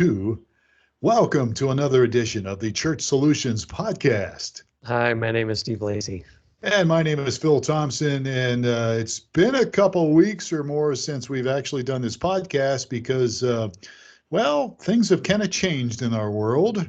2. Welcome to another edition of the Church Solutions Podcast. Hi, my name is Steve Lacy. And my name is Phil Thompson, and it's been a couple weeks or more since we've actually done this podcast because, things have kind of changed in our world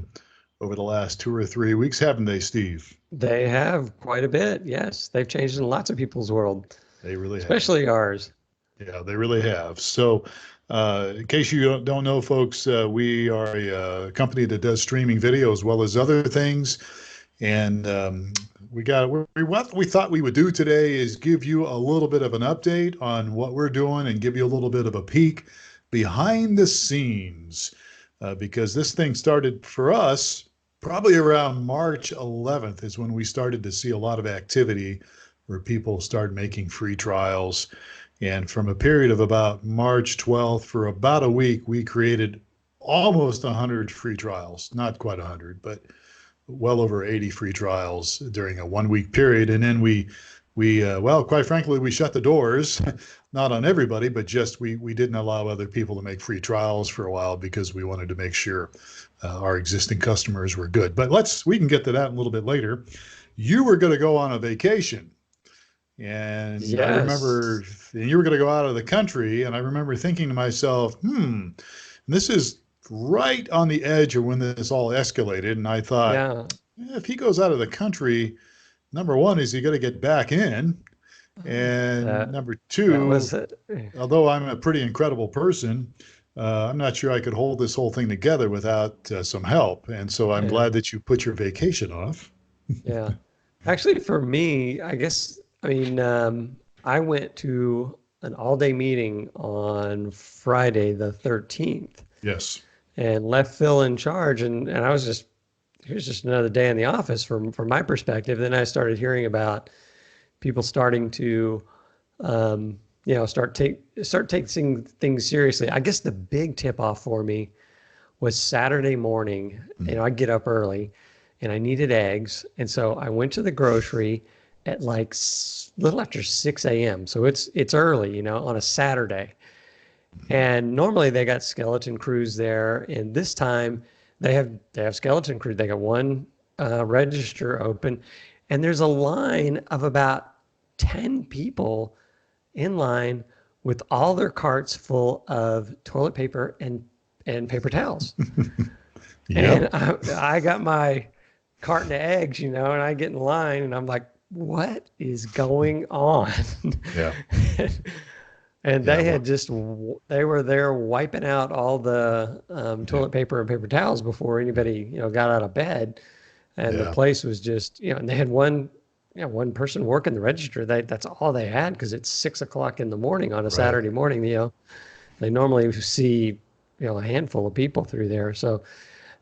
over the last 2 or 3 weeks, haven't they, Steve? They have quite a bit, yes. They've changed in lots of people's world. They really have. Especially ours. Yeah, they really have. So, in case you don't know, folks, we are a company that does streaming video as well as other things. And what we thought we would do today is give you a little bit of an update on what we're doing and give you a little bit of a peek behind the scenes, because this thing started for us probably around March 11th is when we started to see a lot of activity where people started making free trials. And from a period of about March 12th, for about a week, we created almost 100 free trials, not quite 100, but well over 80 free trials during a 1 week period. And then we quite frankly, we shut the doors, not on everybody, but just we didn't allow other people to make free trials for a while because we wanted to make sure our existing customers were good. But we can get to that a little bit later. You were going to go on a vacation. And Yes. I remember you were going to go out of the country, and I remember thinking to myself, this is right on the edge of when this all escalated. And I thought, if he goes out of the country, number one, is he going to get back in? And number two, although I'm a pretty incredible person, I'm not sure I could hold this whole thing together without some help. And so I'm glad that you put your vacation off. Yeah. Actually, for me, I went to an all-day meeting on Friday the 13th. Yes. And left Phil in charge, and I was here's just another day in the office from my perspective. Then I started hearing about people starting to, start taking things seriously. I guess the big tip-off for me was Saturday morning. I'd get up early, and I needed eggs, and so I went to the grocery at like little after 6 a.m. So it's early, on a Saturday. And normally they got skeleton crews there. And this time they have skeleton crews. They got one register open, and there's a line of about 10 people in line with all their carts full of toilet paper and paper towels. Yep. And I got my carton of eggs, and I get in line and I'm like, what is going on? Yeah. And they they were there wiping out all the toilet paper and paper towels before anybody, got out of bed. And the place was just, and they had one person working the register. That's all they had, because it's 6 o'clock in the morning on a Saturday morning. They normally see, a handful of people through there. So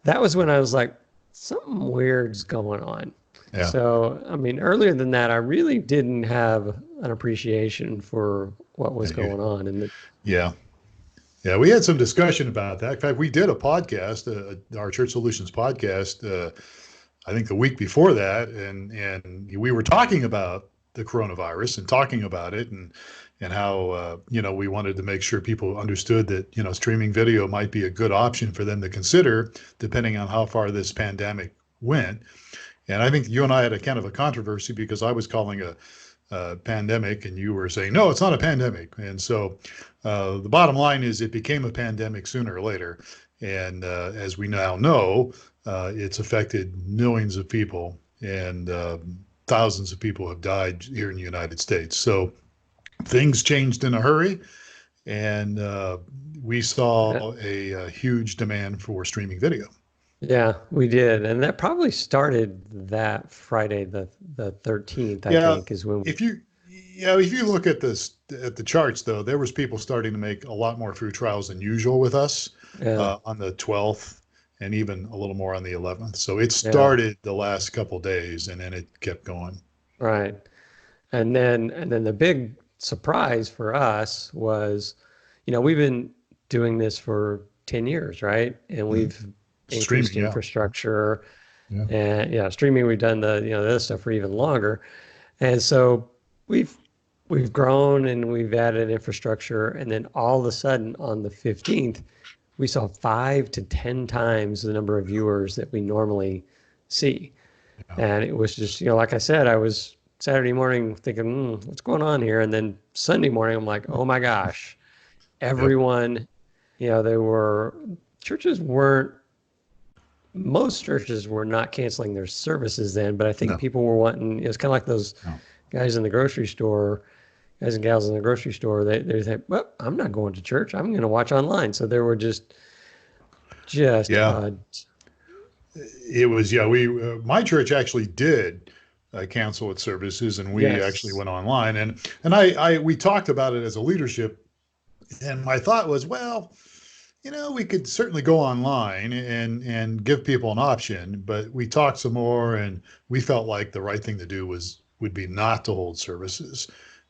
that was when I was like, something weird's going on. Yeah. So, earlier than that, I really didn't have an appreciation for what was going on. Yeah, we had some discussion about that. In fact, we did a podcast, our Church Solutions podcast, I think the week before that, and we were talking about the coronavirus and talking about it and how, we wanted to make sure people understood that, streaming video might be a good option for them to consider depending on how far this pandemic went. And I think you and I had a kind of a controversy because I was calling a pandemic and you were saying, no, it's not a pandemic. And so the bottom line is it became a pandemic sooner or later. And as we now know, it's affected millions of people, and thousands of people have died here in the United States. So things changed in a hurry, and we saw a huge demand for streaming video. Yeah, we did. And that probably started that Friday, the 13th, I think, is when if you look at the charts, though, there was people starting to make a lot more free trials than usual with us on the 12th and even a little more on the 11th. So it started the last couple of days, and then it kept going. Right. And then the big surprise for us was, we've been doing this for 10 years, right? And we've increased infrastructure, and streaming. We've done the other stuff for even longer, and so we've grown and we've added infrastructure. And then all of a sudden, on the 15th, we saw 5 to 10 times the number of viewers that we normally see. And it was just, like I said, I was Saturday morning thinking, what's going on here? And then Sunday morning, I'm like, oh my gosh, everyone, most churches were not canceling their services then, but I think people were wanting, it was kind of like those guys in the grocery store, guys and gals in the grocery store, they said, well, I'm not going to church. I'm going to watch online. So there were just it was, my church actually did cancel its services, and we actually went online, and we talked about it as a leadership. And my thought was, well, we could certainly go online and give people an option, but we talked some more, and we felt like the right thing to do would be not to hold services.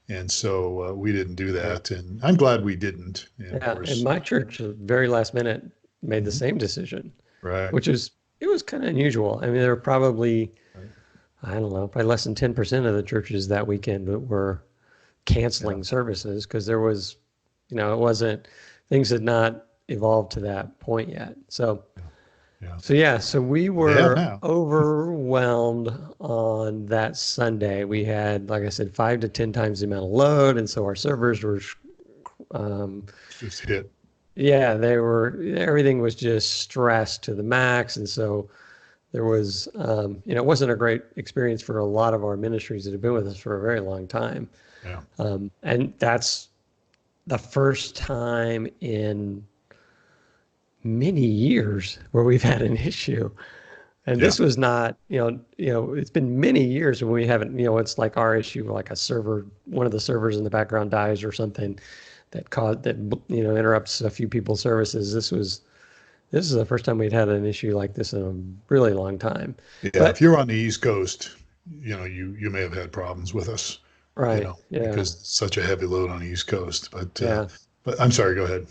And so we didn't do that, and I'm glad we didn't. And my church, very last minute, made the same decision, right? It was kind of unusual. I mean, there were probably, I don't know, probably less than 10% of the churches that weekend that were canceling services, because there was, it wasn't, things had not evolved to that point yet. So we were overwhelmed on that Sunday. We had, like I said, 5 to 10 times the amount of load, and so our servers were just hit. Yeah, everything was just stressed to the max. And so there was, it wasn't a great experience for a lot of our ministries that have been with us for a very long time. Yeah. And that's the first time in many years where we've had an issue. And this was not, it's been many years when we haven't, it's like our issue, like a server, one of the servers in the background dies or something that interrupts a few people's services. This is the first time we'd had an issue like this in a really long time. Yeah, but if you're on the East Coast, you may have had problems with us, right? Because it's such a heavy load on the East Coast. But I'm sorry, go ahead.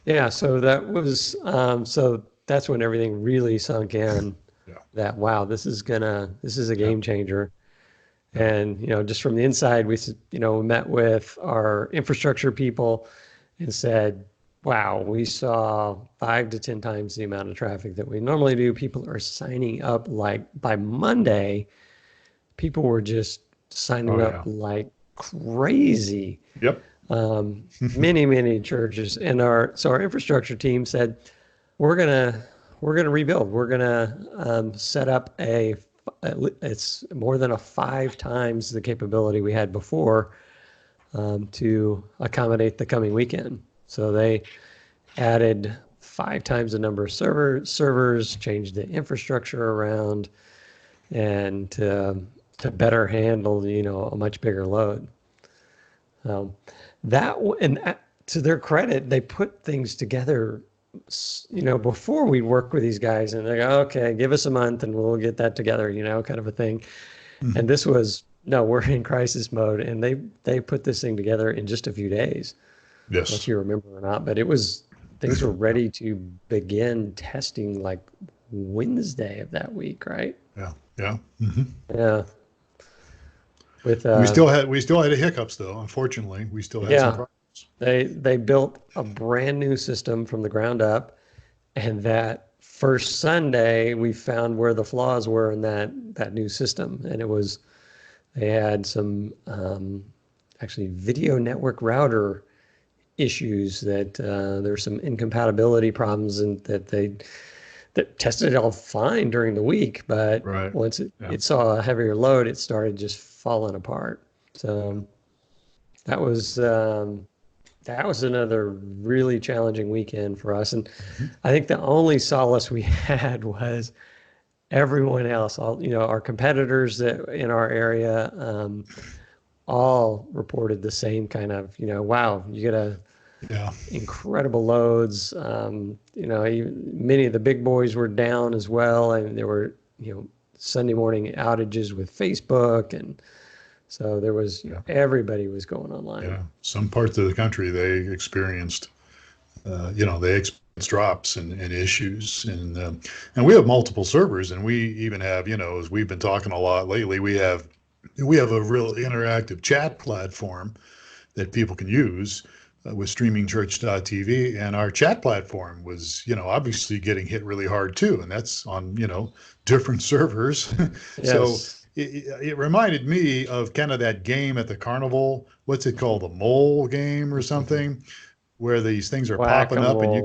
Yeah, so that was so that's when everything really sunk in. That wow, this is a game changer. And, just from the inside, we met with our infrastructure people and said, wow, we saw 5 to 10 times the amount of traffic that we normally do. People are signing up like by Monday, people were just signing up like crazy. Yep. Many, many churches. And our infrastructure team said, we're going to rebuild. We're going to set up it's more than 5 times the capability we had before to accommodate the coming weekend. So they added 5 times the number of servers, changed the infrastructure around, and to better handle a much bigger load. To their credit, they put things together before we work with these guys, and they go, okay, give us a month and we'll get that together, kind of a thing. Mm-hmm. And this was, no, we're in crisis mode, and they put this thing together in just a few days. Yes. If you remember or not, but things were ready to begin testing like Wednesday of that week, right? Yeah. Yeah. Mm-hmm. Yeah. With we still had hiccups though. Unfortunately, we still had some problems. They built a brand new system from the ground up, and that first Sunday we found where the flaws were in that new system, and they had some actually video network router issues that there were some incompatibility problems, and that tested it all fine during the week, but once it saw a heavier load, it started just falling apart. So that was another really challenging weekend for us. And I think the only solace we had was everyone else, our competitors that in our area, all reported the same kind of, wow, you get incredible loads. Many of the big boys were down as well. And there were, Sunday morning outages with Facebook, and so there was everybody was going online. Yeah, some parts of the country they experienced, drops and issues, and we have multiple servers, and we even have, as we've been talking a lot lately, we have a real interactive chat platform that people can use. with StreamingChurchtv, and our chat platform was, obviously getting hit really hard too, and that's on, different servers. So Yes. it reminded me of kind of that game at the carnival. What's it called? The mole game or something, where these things are popping up, and Whack-a-mole.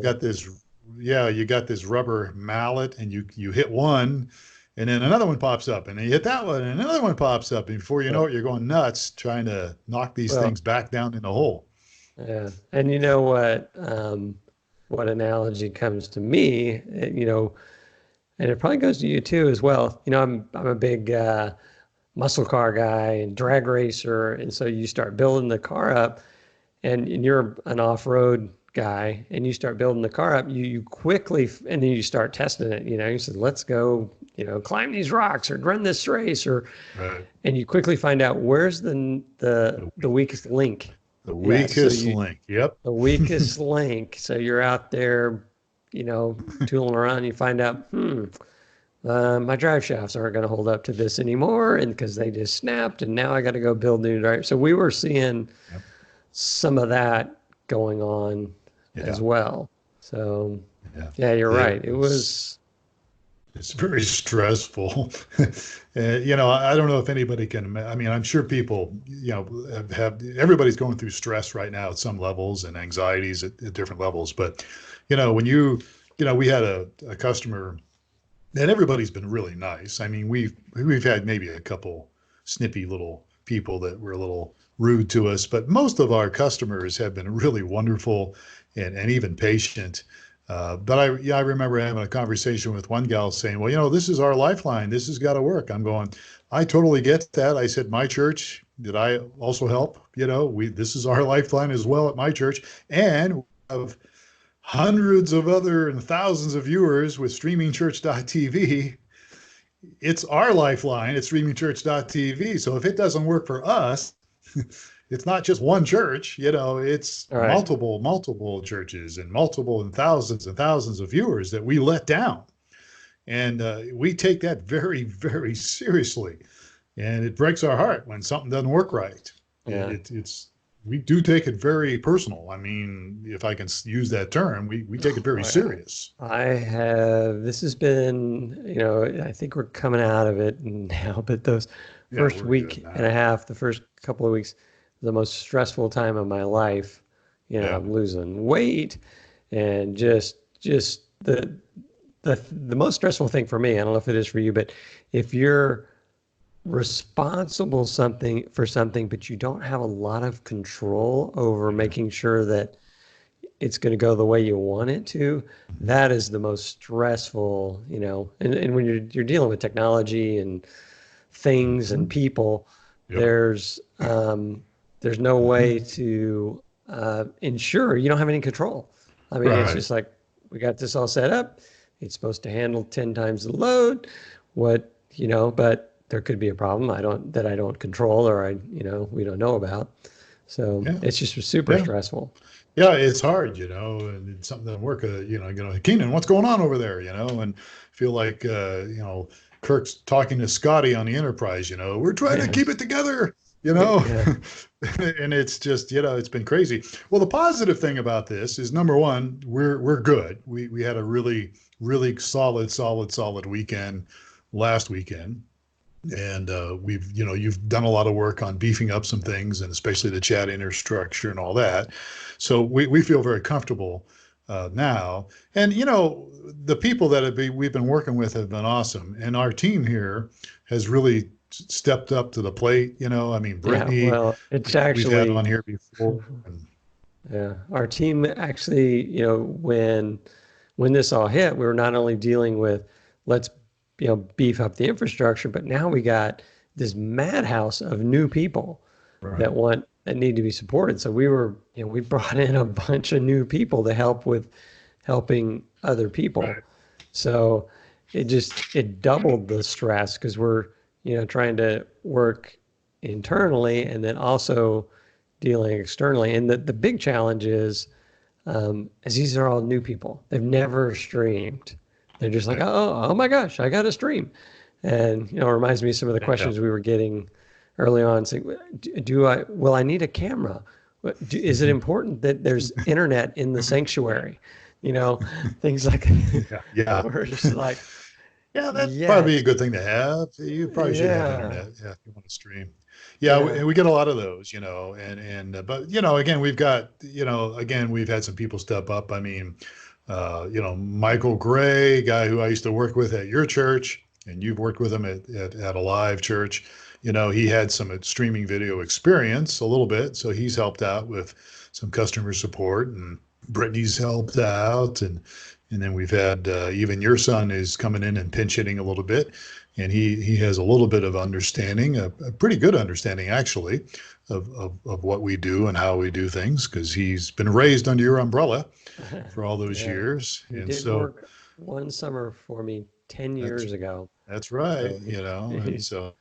you got this rubber mallet, and you hit one, and then another one pops up, and then you hit that one, and another one pops up, and before you know Well, it, you're going nuts trying to knock these well, things back down in the hole. yeah. And you know what analogy comes to me, and it probably goes to you too as well. I'm a big muscle car guy and drag racer, and so you start building the car up, and you're an off-road guy, and you start building the car up, you quickly, and then you start testing it. You said, let's go, climb these rocks or run this race, Right. and you quickly find out where's the weakest link. The Yeah, so weakest link. Yep. the weakest link. So you're out there, tooling around, and you find out, my drive shafts aren't going to hold up to this anymore, and because they just snapped, and now I got to go build new drive. So we were seeing Yep. some of that going on as well. So yeah, you're right. It was. It's very stressful. I don't know if anybody can. I mean, I'm sure people, have everybody's going through stress right now at some levels and anxieties at different levels. But, when we had a customer, and everybody's been really nice. I mean, we've had maybe a couple snippy little people that were a little rude to us, but most of our customers have been really wonderful and even patient. But I remember having a conversation with one gal saying, well, this is our lifeline. This has got to work. I'm going, I totally get that. I said, my church, did I also help? This is our lifeline as well at my church. And we have hundreds of other and thousands of viewers with StreamingChurch.tv. It's our lifeline at StreamingChurch.tv. So if it doesn't work for us, it's not just one church, it's All right. multiple churches and multiple and thousands of viewers that we let down. And we take that very, very seriously. And it breaks our heart when something doesn't work right. Yeah. We do take it very personal. I mean, if I can use that term, we take it very serious. This has been, I think we're coming out of it now, but those first week and a half, the first couple of weeks, the most stressful time of my life. I'm losing weight, and just the most stressful thing for me, I don't know if it is for you, but if you're responsible for something, but you don't have a lot of control over making sure that it's going to go the way you want it to, that is the most stressful, and when you're dealing with technology and things and people, there's no way to ensure you don't have any control. I mean, It's just like, we got this all set up. It's supposed to handle 10 times the load. But there could be a problem I don't control, or we don't know about. So it's just super stressful. Yeah, it's hard, and something doesn't work. Keenan, what's going on over there? And feel like Kirk's talking to Scotty on the Enterprise. We're trying to keep it together. And it's just, it's been crazy. Well, the positive thing about this is, number one, we're good. We had a really, really solid weekend last weekend. And you've done a lot of work on beefing up some things, and especially the chat infrastructure and all that. So we feel very comfortable now. And, the people that we've been working with have been awesome. And our team here has really stepped up to the plate. I mean, Brittany, it's actually, we've had on here before. Our team actually, when this all hit, we were not only dealing with, let's beef up the infrastructure, but now we got this madhouse of new people that need to be supported. So we brought in a bunch of new people to help with helping other people. Right. So it doubled the stress, because we're, trying to work internally and then also dealing externally. And the big challenge is these are all new people. They've never streamed. They're just like, oh my gosh, I got to stream. And, it reminds me of some of the questions we were getting early on, saying, will I need a camera? But is it important that there's internet in the sanctuary? Things like Yeah. we're just like, Yeah, that'd yeah, probably be a good thing to have. You probably should have yeah, internet, yeah, if you want to stream. Yeah, yeah, and we get a lot of those, but again, we've got, again, we've had some people step up. I mean, Michael Gray, guy who I used to work with at your church, and you've worked with him at a live church. He had some streaming video experience a little bit, so he's helped out with some customer support, and Brittany's helped out, and then we've had even your son is coming in and pinch hitting a little bit, and he has a little bit of understanding, a pretty good understanding actually, of what we do and how we do things, because he's been raised under your umbrella for all those yeah. years, He and did so work one summer for me 10 that's years ago. that's right, So and so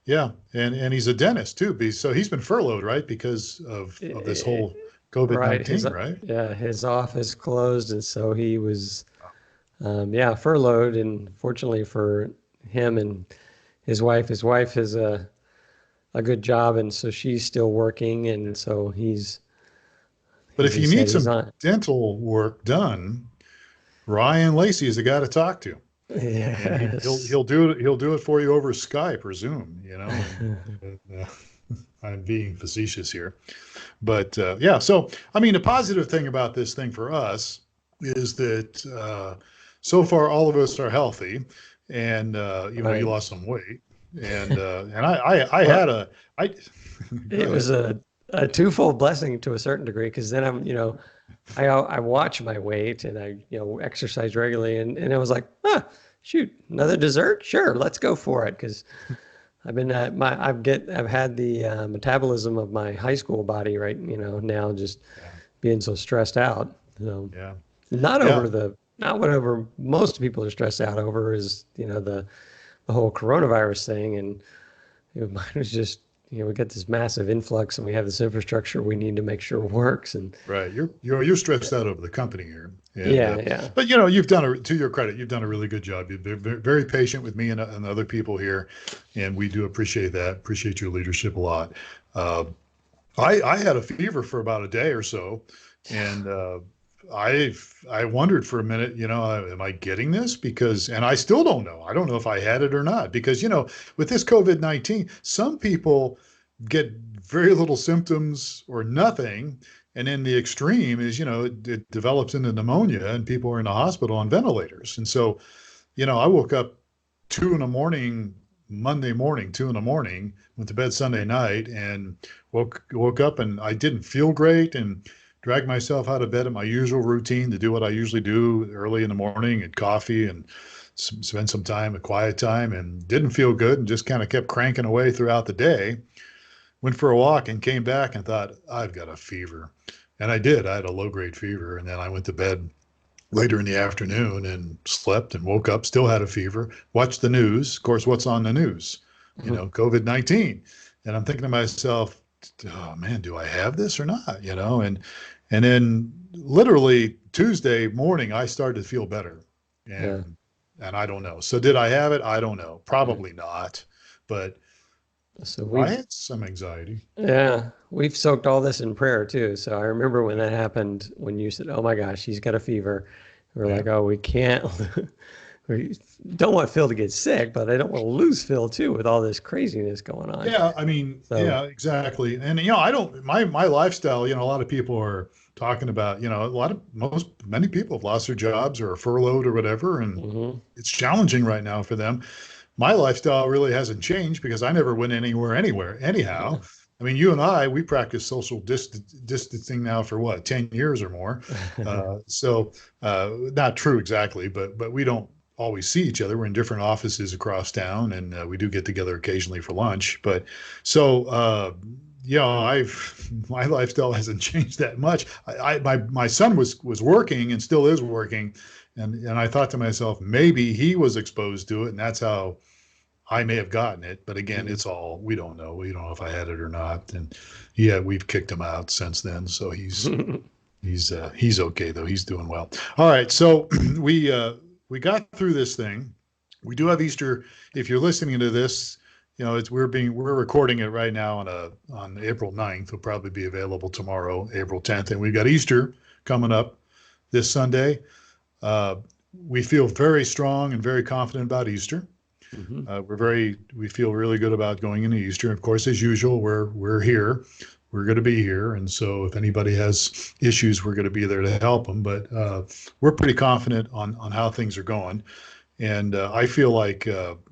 yeah, and he's a dentist too, so he's been furloughed, right, because of this whole right, COVID-19, right? his office closed, and so he was furloughed. And fortunately for him and his wife has a good job, and so she's still working, and so But as if he you said, need he's some on. dental work done, Ryan Lacy is the guy to talk to, and Yes. he'll do it for you over Skype or Zoom, and I'm being facetious here, but yeah. So I mean, the positive thing about this thing for us is that so far all of us are healthy, and even though you Right. lost some weight, and I Well, had a I go it was ahead. a twofold blessing to a certain degree, because then I watch my weight, and I exercise regularly, and it was like, shoot, another dessert, sure, let's go for it, because I've had the metabolism of my high school body, right, now, just Yeah, being so stressed out. So yeah, not yeah. over not whatever most people are stressed out over is the whole coronavirus thing. And mine was just, we get this massive influx, and we have this infrastructure we need to make sure works. And Right. You're stressed out over the company here. And yeah, yeah, but you've to your credit, you've done a really good job. You've been very patient with me and other people here, and we do appreciate that. Appreciate your leadership a lot. Uh, I had a fever for about a day or so, and I wondered for a minute, am I getting this? And I still don't know. I don't know if I had it or not, because with this COVID-19, some people get very little symptoms or nothing. And then the extreme is, it develops into pneumonia, and people are in the hospital on ventilators. And so, I woke up 2 in the morning, Monday morning, 2 in the morning, went to bed Sunday night, and woke up, and I didn't feel great, and dragged myself out of bed at my usual routine to do what I usually do early in the morning, and coffee, and spend some time, a quiet time, and didn't feel good, and just kind of kept cranking away throughout the day. Went for a walk and came back and thought, I've got a fever. And I did. I had a low grade fever. And then I went to bed later in the afternoon and slept and woke up, still had a fever, watched the news. Of course, what's on the news? COVID-19. And I'm thinking to myself, oh man, do I have this or not? And then literally Tuesday morning, I started to feel better. yeah. And I don't know. So did I have it? I don't know. Yeah. Probably not. But So I had some anxiety. we've soaked all this in prayer too. So I remember when that happened, when you said, "Oh my gosh, he's got a fever," we're Yeah. like, "Oh, we can't." We don't want Phil to get sick, but I don't want to lose Phil too with all this craziness going on. Yeah, I mean, So yeah, exactly. And I don't my lifestyle, a lot of people are talking about, many people have lost their jobs or are furloughed or whatever, and mhm. it's challenging right now for them. My lifestyle really hasn't changed because I never went anywhere anyhow. I mean, you and we practice social distancing now for what, 10 years or more. So not true exactly, but we don't always see each other. We're in different offices across town, and we do get together occasionally for lunch. But so, my lifestyle hasn't changed that much. My son was working and still is working, and I thought to myself, maybe he was exposed to it, and that's how I may have gotten it. But again, Mhm. it's all, we don't know. We don't know if I had it or not. And yeah, we've kicked him out since then, so he's okay though. He's doing well. All right, so we got through this thing. We do have Easter. If you're listening to this we're recording it right now on April 9th. It'll probably be available tomorrow, April 10th. And we've got Easter coming up this Sunday. We feel very strong and very confident about Easter. We feel really good about going into Easter. Of course, as usual, we're here. We're going to be here. And so if anybody has issues, we're going to be there to help them. But we're pretty confident on how things are going. And I feel like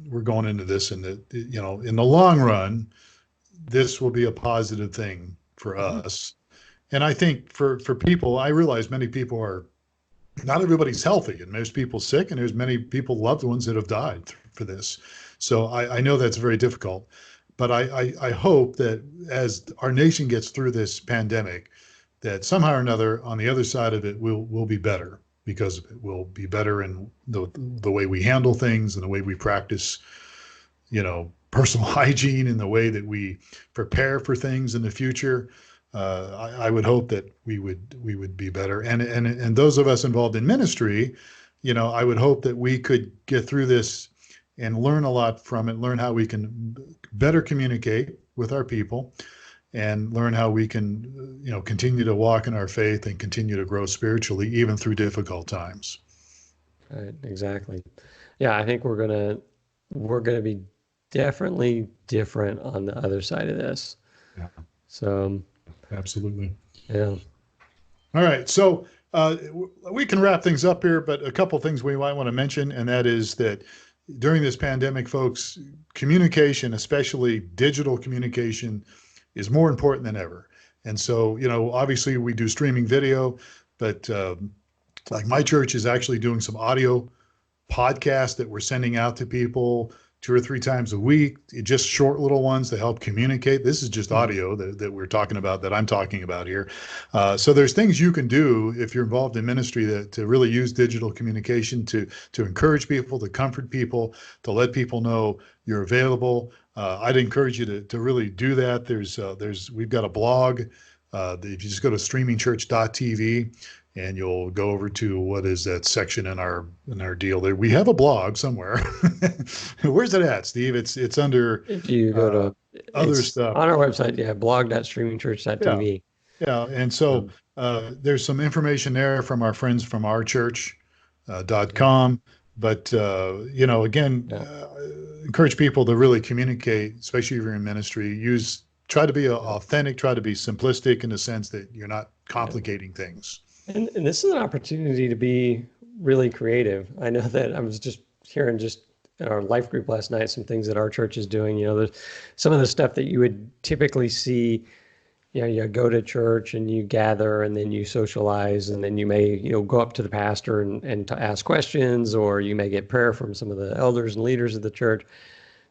we're going into this in the long run, this will be a positive thing for us. And I think for people, I realize many people not everybody's healthy, and there's people sick, and there's many people, loved ones, that have died for this. So I know that's very difficult. But I hope that as our nation gets through this pandemic, that somehow or another on the other side of it, we'll be better, because we'll be better in the way we handle things and the way we practice, personal hygiene, and the way that we prepare for things in the future. I would hope that we would be better. And those of us involved in ministry, I would hope that we could get through this and learn a lot from it, learn how we can better communicate with our people, and learn how we can, continue to walk in our faith and continue to grow spiritually, even through difficult times. Right, exactly. Yeah, I think we're gonna be definitely different on the other side of this. Yeah. So. Absolutely. Yeah. All right. So we can wrap things up here, but a couple things we might want to mention, and that is that during this pandemic, folks, communication, especially digital communication, is more important than ever. And so, obviously we do streaming video, but like my church is actually doing some audio podcasts that we're sending out to people 2 or 3 times a week, just short little ones to help communicate. This is just audio that we're talking about, that I'm talking about here. So there's things you can do if you're involved in ministry to really use digital communication to encourage people, to comfort people, to let people know you're available. I'd encourage you to really do that. We've got a blog. If you just go to StreamingChurchtv, and you'll go over to what is that section in our deal there. We have a blog somewhere. Where's it at, Steve? It's under. If you go to other stuff on our website, blog.streamingchurch.tv. Yeah, and so there's some information there from our friends from ourchurch.com. But again, encourage people to really communicate, especially if you're in ministry. Try to be authentic, try to be simplistic in the sense that you're not complicating things. And this is an opportunity to be really creative. I know that I was just hearing in our life group last night, some things that our church is doing. There's some of the stuff that you would typically see. You go to church and you gather, and then you socialize, and then you may go up to the pastor and to ask questions, or you may get prayer from some of the elders and leaders of the church.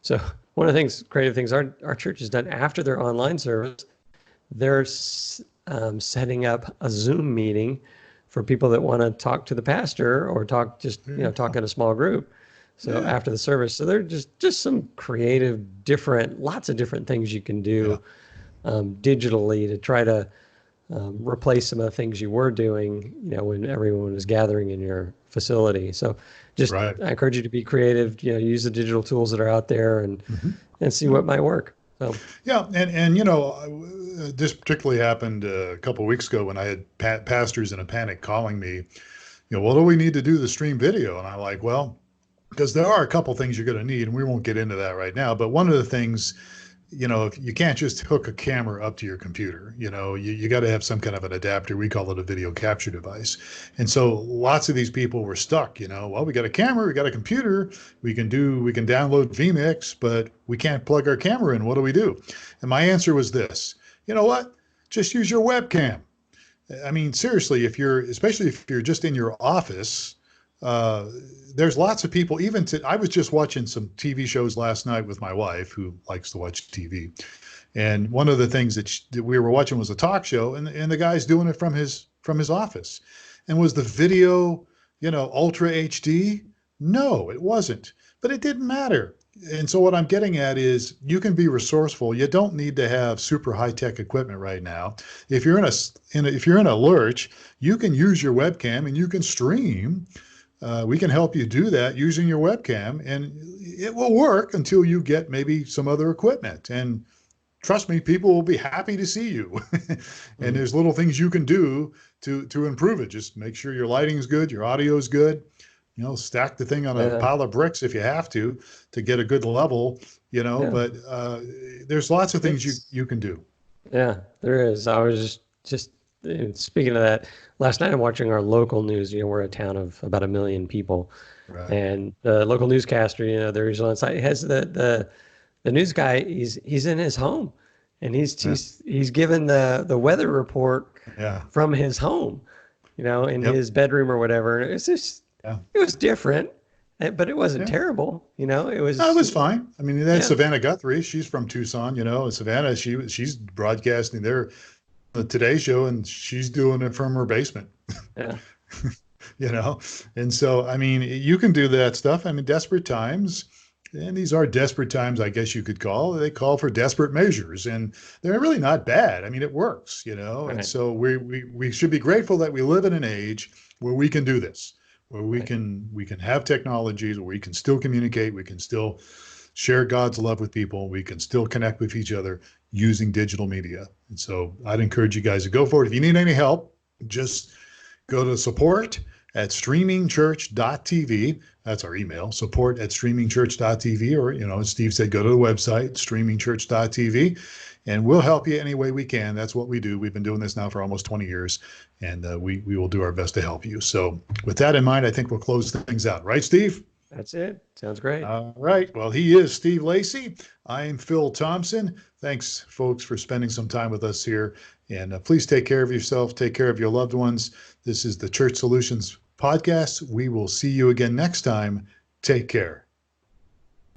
So one of the creative things our church has done after their online service, they're setting up a Zoom meeting for people that want to talk to the pastor or talk in a small group. So after the service, so they're just some creative, lots of different things you can do digitally to try to replace some of the things you were doing, when everyone was gathering in your facility. So I encourage you to be creative, use the digital tools that are out there and see what might work. So. Yeah, and this particularly happened a couple of weeks ago when I had pastors in a panic calling me, what do we need to do to stream video? And I'm like, well, because there are a couple of things you're going to need, and we won't get into that right now. But one of the things, if you can't just hook a camera up to your computer, you got to have some kind of an adapter. We call it a video capture device. And so lots of these people were stuck, well, we got a camera, we got a computer, we can download vMix, but we can't plug our camera in. What do we do? And my answer was this, you know what? Just use your webcam. I mean, seriously, especially if you're just in your office, there's lots of people, I was just watching some TV shows last night with my wife, who likes to watch TV. And one of the things that we were watching was a talk show, and the guy's doing it from his office. And was the video, ultra HD? No, it wasn't, but it didn't matter. And so what I'm getting at is you can be resourceful. You don't need to have super high-tech equipment right now. If you're in a lurch, you can use your webcam and you can stream we can help you do that using your webcam, and it will work until you get maybe some other equipment. And trust me, people will be happy to see you. And there's little things you can do to improve it. Just make sure your lighting's good, your audio's good. Stack the thing on a pile of bricks if you have to get a good level. But there's lots of things you can do. Yeah, there is. I was just speaking of that, last night I'm watching our local news. We're a town of about 1 million people, Right. And the local newscaster, the regional site has the news guy. He's in his home, and he's given the weather report from his home, in his bedroom or whatever. And it's just it was different, but it wasn't terrible. It was fine. I mean, that's Savannah Guthrie. She's from Tucson. Savannah. She's broadcasting the Today Show, and she's doing it from her basement. Yeah. And so, I mean, you can do that stuff. I mean, desperate times, and these are desperate times, I guess you could call. They call for desperate measures, and they're really not bad. I mean, it works, Right. And so we should be grateful that we live in an age where we can do this, where we can have technologies, where we can still communicate, we can still share God's love with people, we can still connect with each other using digital media. And so I'd encourage you guys to go for it. If you need any help, just go to support@streamingchurch.tv. That's our email, support@streamingchurch.tv, or, as Steve said, go to the website, streamingchurch.tv, and we'll help you any way we can. That's what we do. We've been doing this now for almost 20 years, and we will do our best to help you. So with that in mind, I think we'll close things out. Right, Steve? That's it. Sounds great. All right. Well, he is Steve Lacy. I'm Phil Thompson. Thanks, folks, for spending some time with us here. And please take care of yourself. Take care of your loved ones. This is the Church Solutions Podcast. We will see you again next time. Take care.